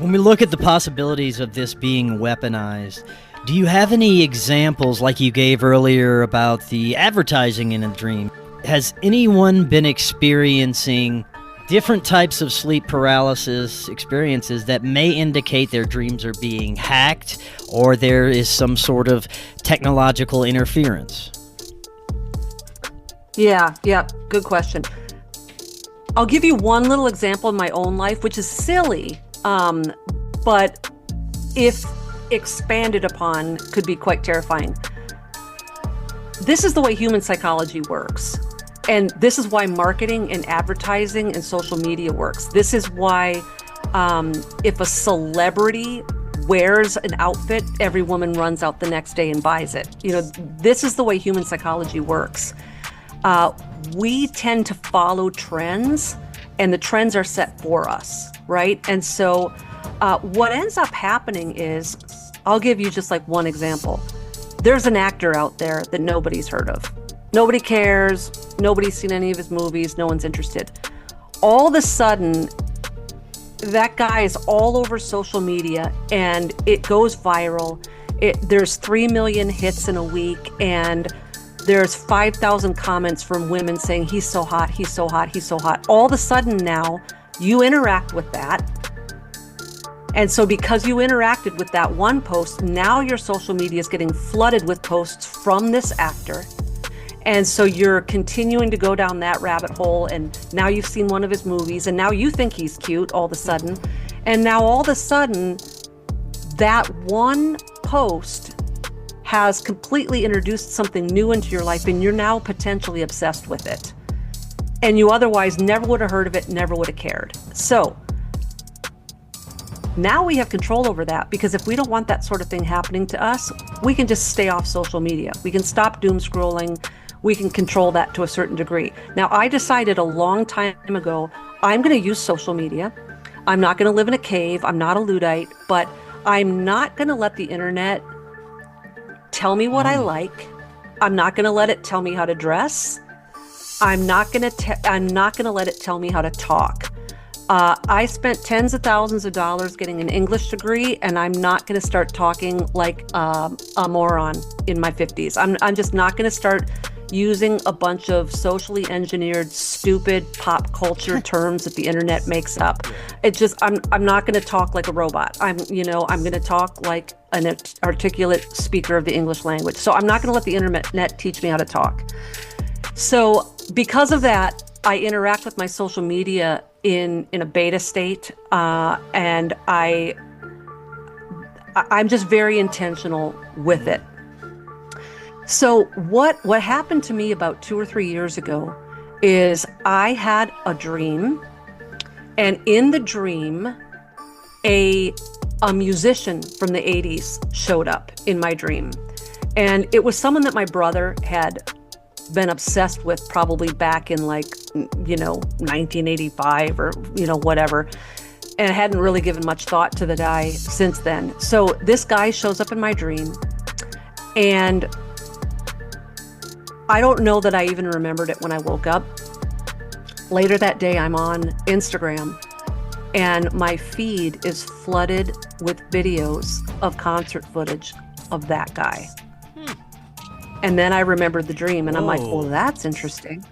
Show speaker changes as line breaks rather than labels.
When we look at the possibilities of this being weaponized, do you have any examples like you gave earlier about the advertising in a dream? Has anyone been experiencing different types of sleep paralysis experiences that may indicate their dreams are being hacked or there is some sort of technological interference?
Yeah, good question. I'll give you one little example in my own life, which is silly, but if expanded upon, could be quite terrifying. This is the way human psychology works. And this is why marketing and advertising and social media works. This is why if a celebrity wears an outfit, every woman runs out the next day and buys it. You know, this is the way human psychology works. We tend to follow trends, and the trends are set for us, right? And so what ends up happening is, I'll give you just like one example. There's an actor out there that nobody's heard of. Nobody cares. Nobody's seen any of his movies. No one's interested. All of a sudden, that guy is all over social media and it goes viral. There's 3 million hits in a week, and there's 5,000 comments from women saying, he's so hot, he's so hot, he's so hot. All of a sudden now, you interact with that. And so because you interacted with that one post, now your social media is getting flooded with posts from this actor. And so you're continuing to go down that rabbit hole, and now you've seen one of his movies, and now you think he's cute all of a sudden. And now all of a sudden, that one post has completely introduced something new into your life, and you're now potentially obsessed with it. And you otherwise never would have heard of it, never would have cared. So now we have control over that, because if we don't want that sort of thing happening to us, we can just stay off social media. We can stop doom scrolling. We can control that to a certain degree. Now, I decided a long time ago, I'm going to use social media. I'm not going to live in a cave. I'm not a Luddite, but I'm not going to let the internet tell me what I like. I'm not going to let it tell me how to dress. I'm not going to let it tell me how to talk. I spent tens of thousands of dollars getting an English degree, and I'm not going to start talking like a moron in my 50s. I'm just not going to start using a bunch of socially engineered, stupid pop culture terms that the internet makes up. I'm not going to talk like a robot. I'm going to talk like an articulate speaker of the English language. So I'm not going to let the internet teach me how to talk. So because of that, I interact with my social media in a beta state, and I'm just very intentional with it. So what happened to me about 2 or 3 years ago is I had a dream, and in the dream, a musician from the 80s showed up in my dream. And it was someone that my brother had been obsessed with probably back in 1985 or, whatever, and hadn't really given much thought to the guy since then. So this guy shows up in my dream, and I don't know that I even remembered it when I woke up. Later that day, I'm on Instagram, and my feed is flooded with videos of concert footage of that guy. And then I remembered the dream, and I'm like, well, that's interesting.